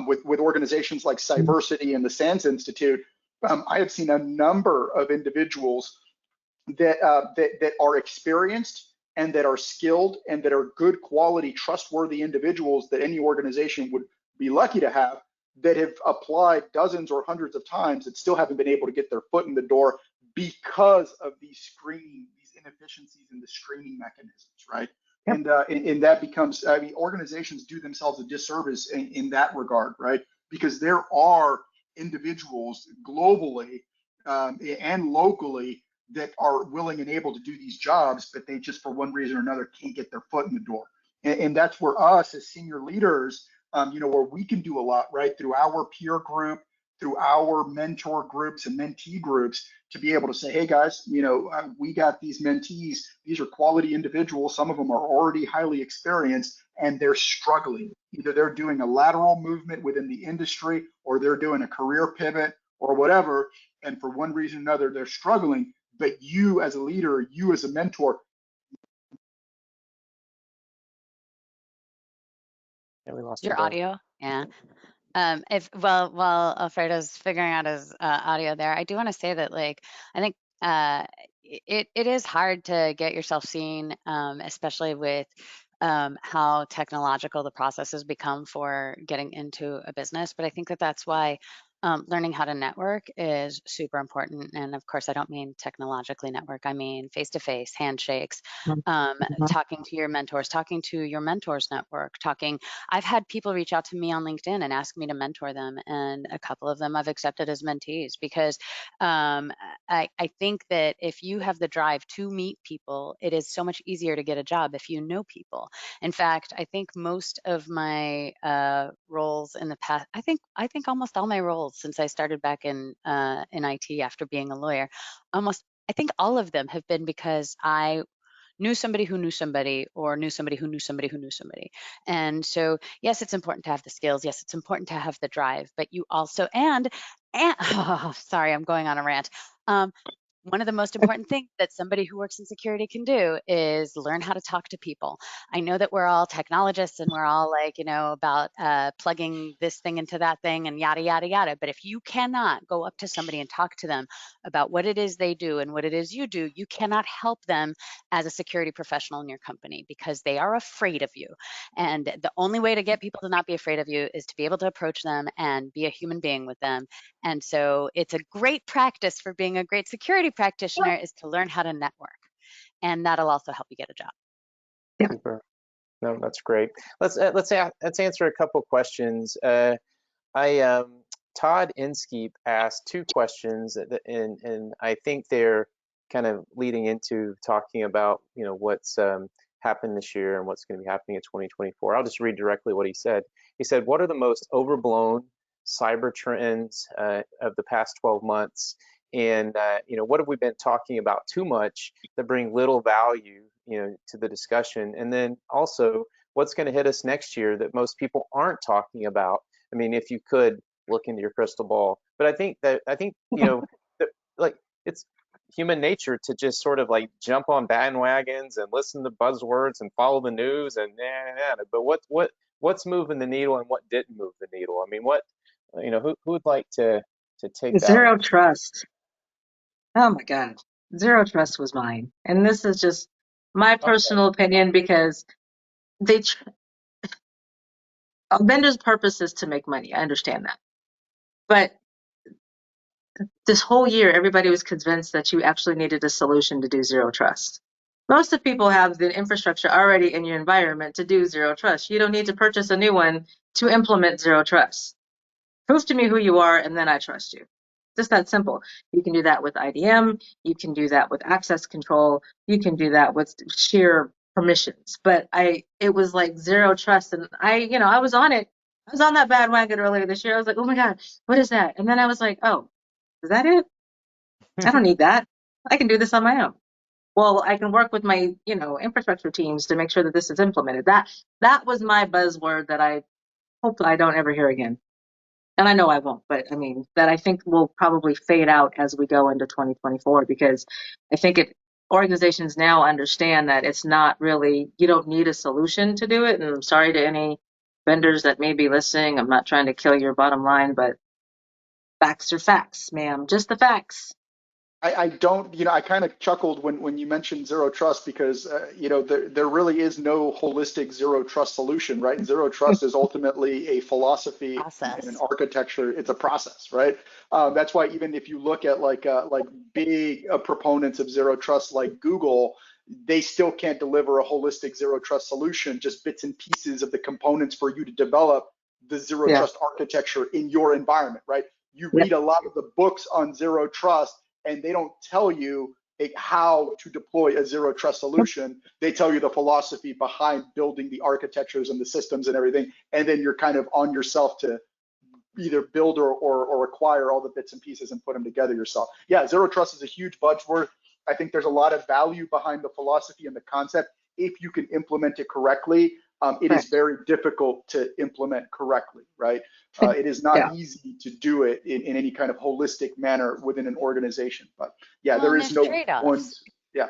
with organizations like Cyversity and the SANS Institute, I have seen a number of individuals that are experienced and that are skilled and that are good quality, trustworthy individuals that any organization would be lucky to have, that have applied dozens or hundreds of times that still haven't been able to get their foot in the door because of these screening, these inefficiencies in the screening mechanisms, right? Yep. And that becomes, I mean, organizations do themselves a disservice in that regard, right? Because there are individuals globally and locally that are willing and able to do these jobs, but they just, for one reason or another, can't get their foot in the door. And that's where us as senior leaders, where we can do a lot, right? Through our peer group, through our mentor groups and mentee groups, to be able to say, hey guys, we got these mentees. These are quality individuals. Some of them are already highly experienced and they're struggling. Either they're doing a lateral movement within the industry or they're doing a career pivot or whatever. And for one reason or another, they're struggling. But you as a leader, you as a mentor. Yeah, we lost Your audio, yeah. While Alfredo's figuring out his audio there, I do want to say that, like, I think it is hard to get yourself seen, especially with how technological the processes become for getting into a business. But I think that that's why learning how to network is super important. And of course, I don't mean technologically network. I mean face-to-face handshakes, talking to your mentors, talking to your mentors network, talking. I've had people reach out to me on LinkedIn and ask me to mentor them, and a couple of them I've accepted as mentees because I think that if you have the drive to meet people, it is so much easier to get a job if you know people. In fact, I think most of my roles in the past, I think almost all my roles since I started back in IT after being a lawyer, I think all of them have been because I knew somebody who knew somebody or knew somebody who knew somebody who knew somebody. And so, yes, it's important to have the skills. Yes, it's important to have the drive, but you also, and oh, sorry, I'm going on a rant. One of the most important things that somebody who works in security can do is learn how to talk to people. I know that we're all technologists and we're all like, about plugging this thing into that thing and yada, yada, yada. But if you cannot go up to somebody and talk to them about what it is they do and what it is you do, you cannot help them as a security professional in your company because they are afraid of you. And the only way to get people to not be afraid of you is to be able to approach them and be a human being with them. And so it's a great practice for being a great security practitioner is to learn how to network. And that'll also help you get a job. Yeah. Super. No, that's great. Let's answer a couple questions. Todd Inskeep asked two questions, and I think they're kind of leading into talking about what's happened this year and what's going to be happening in 2024. I'll just read directly what he said. He said, "What are the most overblown cyber trends of the past 12 months? And what have we been talking about too much that bring little value to the discussion? And then also, what's going to hit us next year that most people aren't talking about? I mean, if you could look into your crystal ball. But I think like it's human nature to just sort of like jump on bandwagons and listen to buzzwords and follow the news and but what's moving the needle and what didn't move the needle? I mean, who would like to take that Zero one? trust. Oh my God. Zero trust was mine. And this is just my Okay. personal opinion because a vendor's purpose is to make money. I understand that. But this whole year, everybody was convinced that you actually needed a solution to do zero trust. Most of people have the infrastructure already in your environment to do zero trust. You don't need to purchase a new one to implement zero trust. Prove to me who you are, and then I trust you. Just that simple. You can do that with IDM. You can do that with access control. You can do that with sheer permissions, but it was like zero trust. And I was on it. I was on that bandwagon earlier this year. I was like, oh my God, what is that? And then I was like, oh, is that it? I don't need that. I can do this on my own. Well, I can work with my, infrastructure teams to make sure that this is implemented. That was my buzzword that I hope I don't ever hear again. And I know I won't, but I mean, that I think will probably fade out as we go into 2024, because I think organizations now understand that it's not really, you don't need a solution to do it. And I'm sorry to any vendors that may be listening. I'm not trying to kill your bottom line, but facts are facts, ma'am. Just the facts. I don't, I kind of chuckled when you mentioned zero trust, because, there really is no holistic zero trust solution, right? Zero trust is ultimately a philosophy and an Process. architecture. It's a process, right? That's why even if you look at like big proponents of zero trust like Google, they still can't deliver a holistic zero trust solution, just bits and pieces of the components for you to develop the zero Yeah. trust architecture in your environment, right? You Yep. read a lot of the books on zero trust, and they don't tell you how to deploy a zero trust solution. They tell you the philosophy behind building the architectures and the systems and everything, and then you're kind of on yourself to either build or acquire all the bits and pieces and put them together yourself. Yeah, zero trust is a huge buzzword. I think there's a lot of value behind the philosophy and the concept if you can implement it correctly. It Right. is very difficult to implement correctly, right? It is not Yeah. easy to do it in any kind of holistic manner within an organization. But yeah, Well, there and is there's no one. trade-offs. Yeah,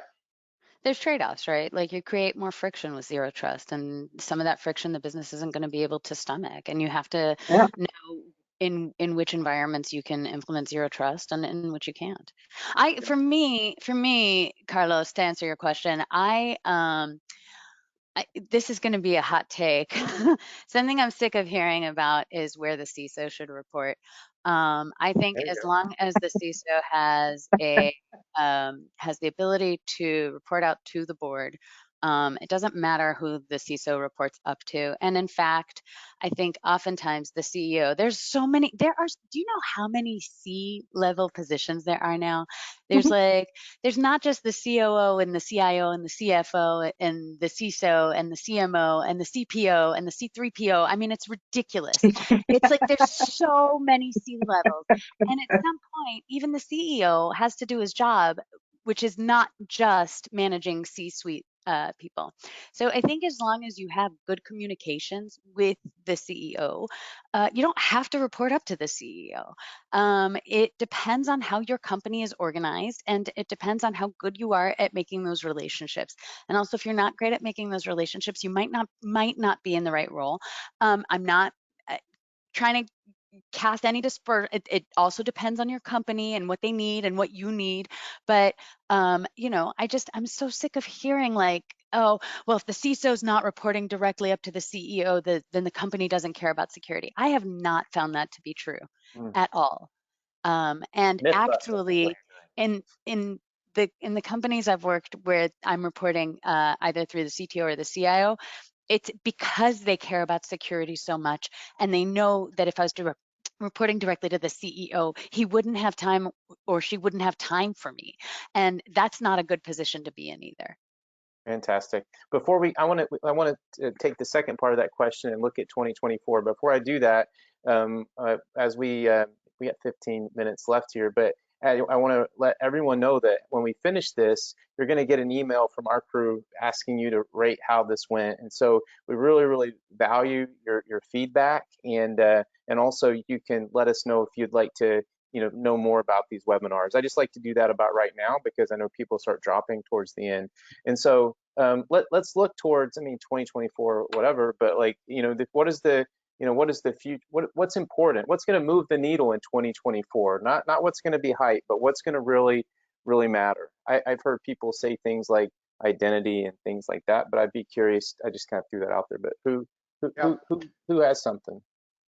There's trade-offs, right? Like you create more friction with zero trust, and some of that friction the business isn't going to be able to stomach. And you have to Yeah. know in which environments you can implement zero trust and in which you can't. yeah. For me, Carlos, to answer your question, this is going to be a hot take. Something I'm sick of hearing about is where the CISO should report. I think There you as long as the CISO has the ability to report out to the board, it doesn't matter who the CISO reports up to. And in fact, I think oftentimes the CEO, do you know how many C-level positions there are now? There's not just the COO and the CIO and the CFO and the CISO and the CMO and the CPO and the C3PO. I mean, it's ridiculous. It's like there's so many C levels. And at some point, even the CEO has to do his job, which is not just managing C-suite people. So I think as long as you have good communications with the CEO, you don't have to report up to the CEO. It depends on how your company is organized, and it depends on how good you are at making those relationships. And also, if you're not great at making those relationships, you might not be in the right role. I'm not trying to cast any dispersion. It also depends on your company and what they need and what you need. But I'm so sick of hearing like, oh, well, if the CISO is not reporting directly up to the CEO, then the company doesn't care about security. I have not found that to be true at all. And Myth busting. actually, in the companies I've worked where I'm reporting either through the CTO or the CIO, it's because they care about security so much, and they know that if I was reporting directly to the CEO, he wouldn't have time or she wouldn't have time for me, and that's not a good position to be in either. Fantastic. Before I want to take the second part of that question and look at 2024. Before I do that, as we got 15 minutes left here, but I want to let everyone know that when we finish this, you're going to get an email from our crew asking you to rate how this went. And so we really, really value your feedback, and also you can let us know if you'd like to know more about these webinars. I just like to do that about right now because I know people start dropping towards the end. And so let's look towards, 2024, whatever, but like, what is the future, what's important, what's going to move the needle in 2024, not what's going to be hype, but what's going to really, really matter. I've heard people say things like identity and things like that, but I'd be curious. I just kind of threw that out there, but Yeah. who has something?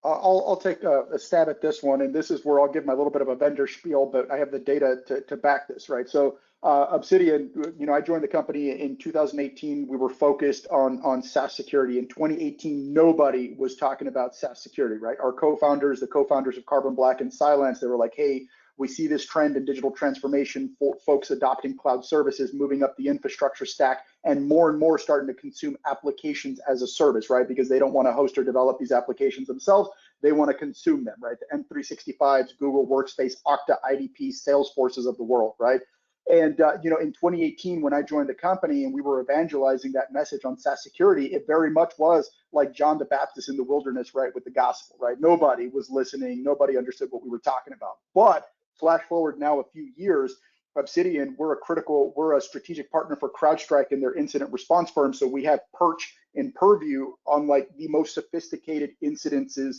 I'll take a stab at this one, and this is where I'll give my little bit of a vendor spiel, but I have the data to back this, right? So Obsidian, I joined the company in 2018. We were focused on SaaS security. In 2018, nobody was talking about SaaS security, right? Our co-founders, the co-founders of Carbon Black and Cylance, they were like, hey, We see this trend in digital transformation for folks adopting cloud services, moving up the infrastructure stack, and more starting to consume applications as a service, right? Because they don't want to host or develop these applications themselves. They want to consume them, right? The M365s, Google Workspace, Okta, IDP, Salesforces of the world, right? And in 2018, when I joined the company and we were evangelizing that message on SaaS security, it very much was like John the Baptist in the wilderness, right, with the gospel, right? Nobody was listening. Nobody understood what we were talking about. But flash forward now a few years, Obsidian, we're a strategic partner for CrowdStrike and their incident response firm. So we have Perch and Purview on like the most sophisticated incidences,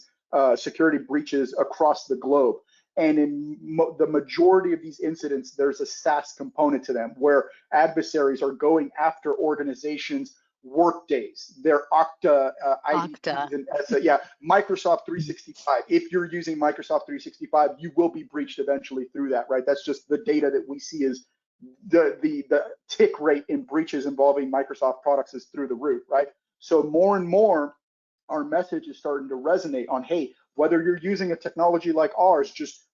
security breaches across the globe. And in the majority of these incidents, there's a SaaS component to them where adversaries are going after organizations' workdays, their Okta, Okta. IDPs, and Microsoft 365. If you're using Microsoft 365, you will be breached eventually through that, right? That's just the data that we see is the tick rate in breaches involving Microsoft products is through the roof, right? So more and more, our message is starting to resonate on, hey, whether you're using a technology like ours, just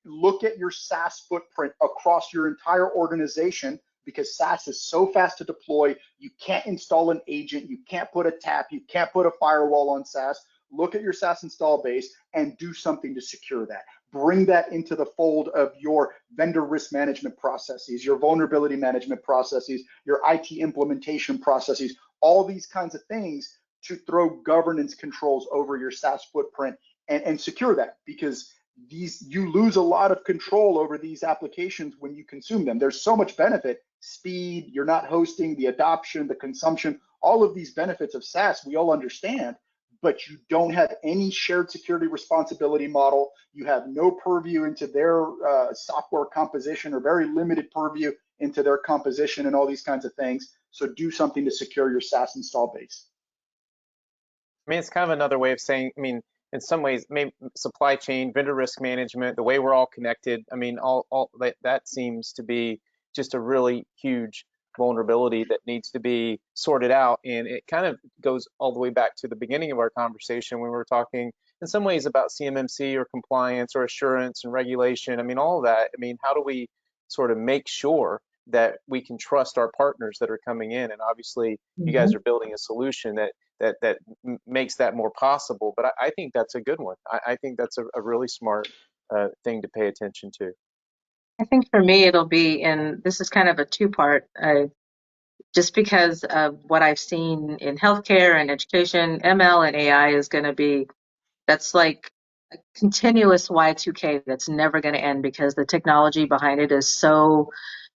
look at your SaaS footprint across your entire organization, because SaaS is so fast to deploy. You can't install an agent. You can't put a tap. You can't put a firewall on SaaS. Look at your SaaS install base and do something to secure that. Bring that into the fold of your vendor risk management processes, your vulnerability management processes, your IT implementation processes, all these kinds of things to throw governance controls over your SaaS footprint and secure that, because you lose a lot of control over these applications when you consume them. There's so much benefit, speed, you're not hosting, the adoption, the consumption, all of these benefits of SaaS we all understand, but you don't have any shared security responsibility model. You have no purview into their software composition, or very limited purview into their composition, and all these kinds of things. So do something to secure your SaaS install base. I mean, it's kind of another way of saying, I mean, in some ways, maybe supply chain, vendor risk management, the way we're all connected. I mean, all that seems to be just a really huge vulnerability that needs to be sorted out. And it kind of goes all the way back to the beginning of our conversation when we were talking in some ways about CMMC or compliance or assurance and regulation. I mean, all of that. I mean, how do we sort of make sure that we can trust our partners that are coming in? And obviously, you guys are building a solution that makes that more possible. But I think that's a good one. I think that's a really smart thing to pay attention to. I think for me, it'll be, and this is kind of a two-part, just because of what I've seen in healthcare and education, ML and AI is going to be, that's like a continuous Y2K that's never going to end, because the technology behind it is so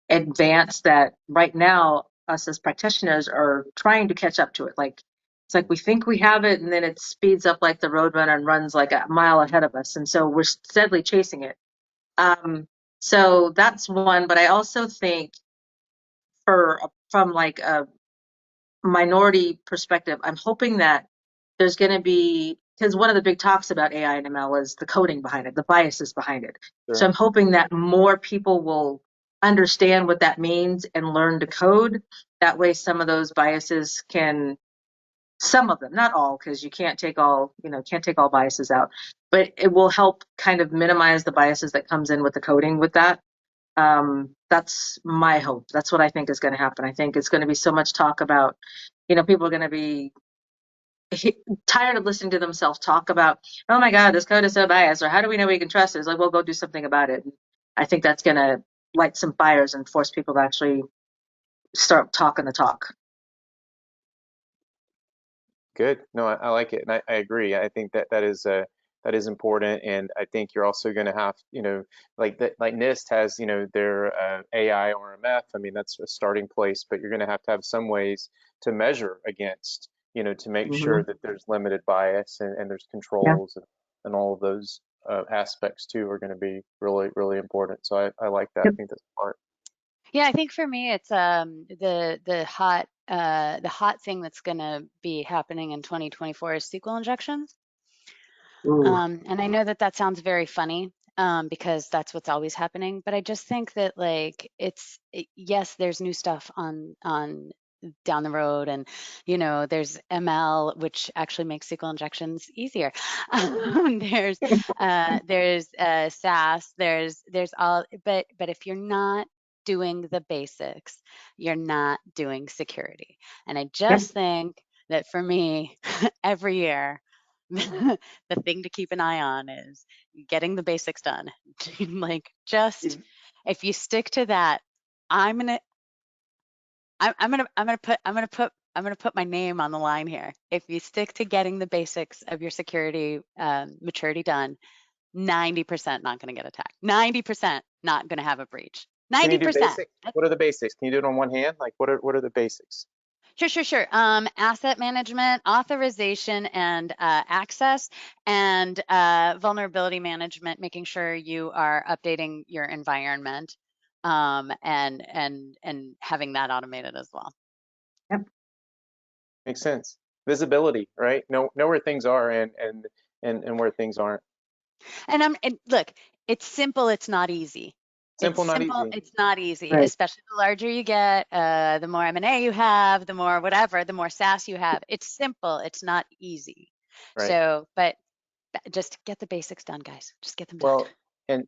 advanced that right now us as practitioners are trying to catch up to it. Like, it's like we think we have it, and then it speeds up like the roadrunner and runs like a mile ahead of us, and so we're steadily chasing it. So that's one. But I also think from like a minority perspective, I'm hoping that there's going to be, because one of the big talks about AI and ML is the coding behind it, the biases behind it. Sure. So I'm hoping that more people will understand what that means and learn to code. That way, some of those biases can, some of them, not all, because you can't take all biases out, but it will help kind of minimize the biases that comes in with the coding with that. That's my hope. That's what I think is going to happen. I think it's going to be so much talk about, people are going to be tired of listening to themselves talk about, oh my God, this code is so biased, or how do we know we can trust it? It's like, well, go do something about it. And I think that's going to light some fires and force people to actually start talking the talk. Good. No, I like it, and I agree. I think that is important, and I think you're also going to have, like NIST has, their AI RMF. I mean, that's a starting place, but you're going to have some ways to measure against, to make sure that there's limited bias and there's controls, and all of those aspects too are going to be really, really important. So I like that. I think that's smart. Yeah, I think for me, it's the hot thing that's going to be happening in 2024 is SQL injections. And I know that sounds very funny, because that's what's always happening. But I just think that, like, yes, there's new stuff on down the road, and there's ML, which actually makes SQL injections easier. There's SAS, there's all, but if you're not doing the basics, you're not doing security. And I just think that for me, every year, the thing to keep an eye on is getting the basics done. Like, just if you stick to that, I'm gonna put my name on the line here. If you stick to getting the basics of your security maturity done, 90% not going to get attacked. 90% not going to have a breach. 90%. Can you do basic? What are the basics? Can you do it on one hand? Like, what are the basics? Sure. Asset management, authorization, and access, and vulnerability management, making sure you are updating your environment, and having that automated as well. Yep. Makes sense. Visibility, right? Know where things are and where things aren't. And look, it's simple. It's not easy. Simple, not easy. It's not easy, Right. especially the larger you get, the more M&A you have, the more whatever, the more SaaS you have. It's simple. It's not easy. Right. So, but just get the basics done, guys. Just get them done. Well,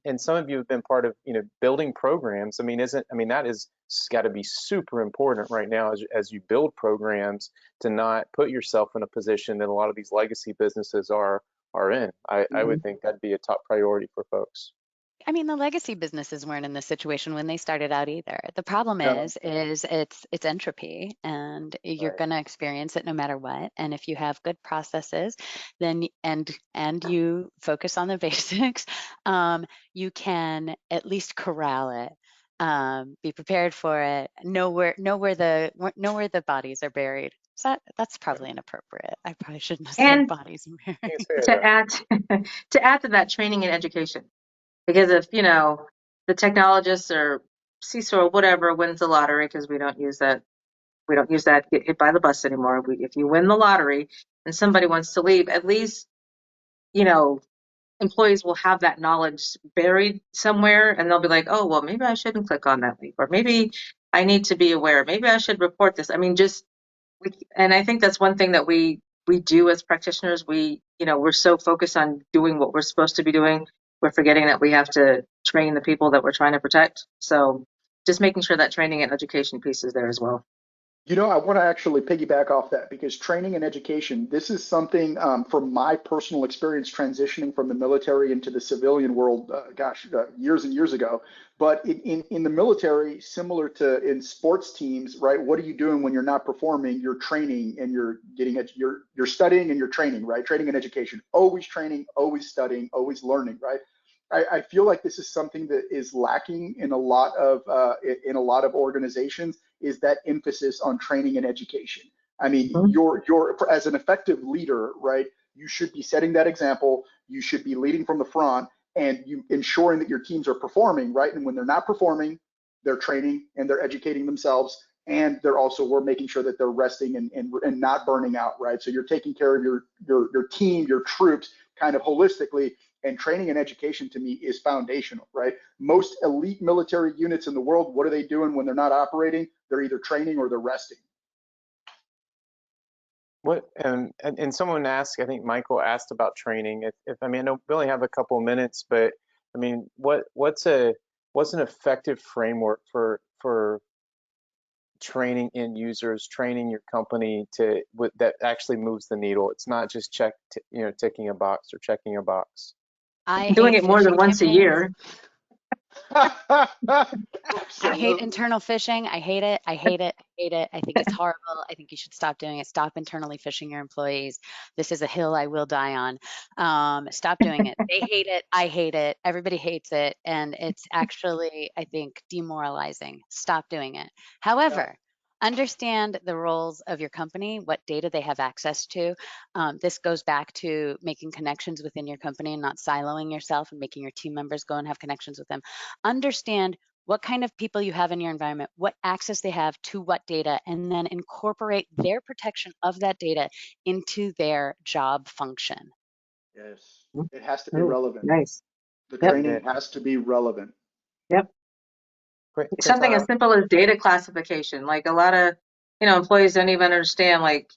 and some of you have been part of, building programs. I mean, that is got to be super important right now as you build programs, to not put yourself in a position that a lot of these legacy businesses are in. I would think that'd be a top priority for folks. I mean, the legacy businesses weren't in this situation when they started out either. The problem No. is it's entropy, and you're Right. going to experience it no matter what. And if you have good processes, then and you focus on the basics, you can at least corral it, be prepared for it, know where the bodies are buried. So that's probably inappropriate. I probably shouldn't have said And bodies I buried. think it's fair, to though. add to that, training and education. Because if, the technologists or CISO or whatever wins the lottery, because we don't use that, get hit by the bus anymore. If you win the lottery and somebody wants to leave, at least, employees will have that knowledge buried somewhere, and they'll be like, oh, well, maybe I shouldn't click on that link, or maybe I need to be aware. Maybe I should report this. I mean, and I think that's one thing that we do as practitioners. We're so focused on doing what we're supposed to be doing, we're forgetting that we have to train the people that we're trying to protect. So just making sure that training and education piece is there as well. I want to actually piggyback off that, because training and education, this is something from my personal experience transitioning from the military into the civilian world, years and years ago. But in the military, similar to in sports teams, right? What are you doing when you're not performing? You're training, and you're studying, and you're training, right? Training and education, always training, always studying, always learning, right? I feel like this is something that is lacking in a lot of organizations, is that emphasis on training and education. I mean, you're as an effective leader, right? You should be setting that example. You should be leading from the front, and you ensuring that your teams are performing, right? And when they're not performing, they're training and they're educating themselves, and we're making sure that they're resting and not burning out, right? So you're taking care of your team, your troops, kind of holistically. And training and education, to me, is foundational, right? Most elite military units in the world, what are they doing when they're not operating? They're either training or they're resting. What and someone asked, I think Michael asked about training. If I mean, I know we only have a couple of minutes, but I mean, what's an effective framework for training end users, training your company that actually moves the needle? It's not just ticking a box or checking a box. I Doing hate it more than phishing once a campaigns. year. I hate internal phishing. I hate it. I hate it. I hate it. I think it's horrible. I think you should stop doing it. Stop internally phishing your employees. This is a hill I will die on. Stop doing it. They hate it. I hate it. Everybody hates it. And it's actually, I think, demoralizing. Stop doing it. However, understand the roles of your company, what data they have access to. This goes back to making connections within your company and not siloing yourself and making your team members go and have connections with them. Understand what kind of people you have in your environment, what access they have to what data, and then incorporate their protection of that data into their job function. Yes, it has to be relevant. Nice. The training has to be relevant. Yep. Something as simple as data classification. Like a lot of employees don't even understand like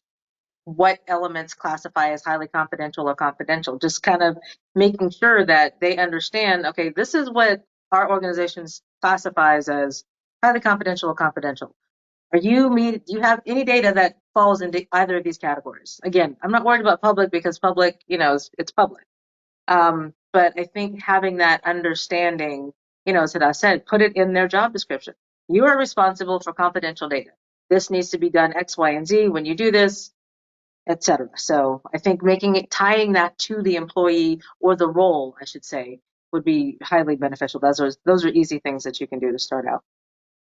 what elements classify as highly confidential or confidential. Just kind of making sure that they understand, okay, this is what our organization classifies as highly confidential or confidential. Do you have any data that falls into either of these categories? Again, I'm not worried about public because public, it's public. But I think having that understanding, as I said, put it in their job description. You are responsible for confidential data. This needs to be done X, Y, and Z. When you do this, etc. So I think tying that to the employee or the role, I should say, would be highly beneficial. Those are easy things that you can do to start out.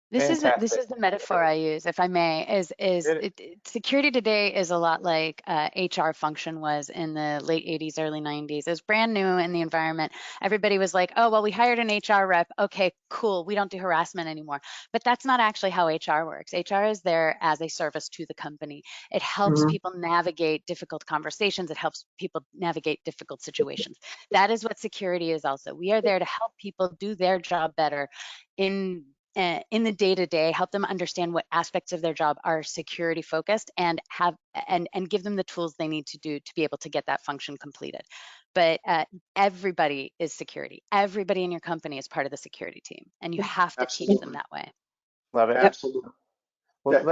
This is Fantastic. the metaphor I use, if I may, security today is a lot like HR function was in the late 80s, early 90s. It was brand new in the environment. Everybody was like, oh, well, we hired an HR rep. Okay, cool. We don't do harassment anymore. But that's not actually how HR works. HR is there as a service to the company. It helps people navigate difficult conversations. It helps people navigate difficult situations. That is what security is also. We are there to help people do their job better in the day-to-day, help them understand what aspects of their job are security focused and give them the tools they need to do to be able to get that function completed. But everybody is security. Everybody in your company is part of the security team, and you have to teach them that way. Love it. Absolutely. Well,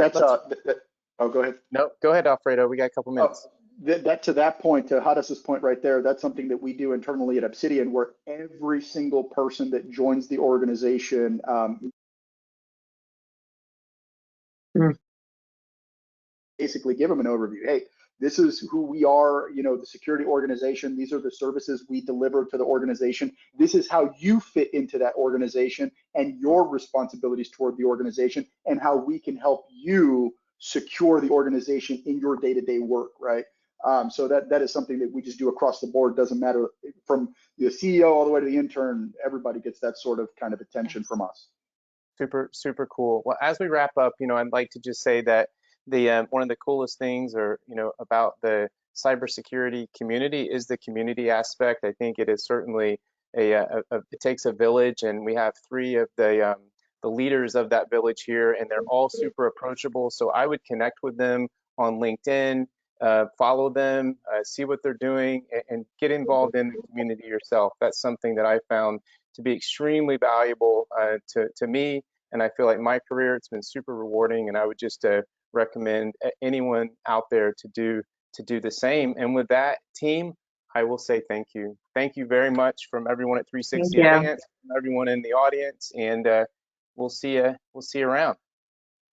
Oh, go ahead. No, go ahead, Alfredo. We got a couple minutes. To that point, to Hadas's point right there, that's something that we do internally at Obsidian, where every single person that joins the organization basically give them an overview. Hey, this is who we are, the security organization. These are the services we deliver to the organization. This is how you fit into that organization and your responsibilities toward the organization and how we can help you secure the organization in your day-to-day work, right? So that is something that we just do across the board. Doesn't matter from the CEO all the way to the intern. Everybody gets that sort of kind of attention from us. Super, super cool. Well, as we wrap up, I'd like to just say that the one of the coolest things, about the cybersecurity community is the community aspect. I think it is certainly it takes a village, and we have three of the leaders of that village here, and they're all super approachable. So I would connect with them on LinkedIn, follow them, see what they're doing, and get involved in the community yourself. That's something that I found to be extremely valuable to me, and I feel like my career, it's been super rewarding, and I would just recommend anyone out there to do the same. And with that, team, I will say thank you. Thank you very much from everyone at 360 Advanced, from everyone in the audience, and we'll see you around.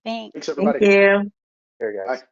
Thanks. Thanks, everybody. Thank you. There, guys. Bye.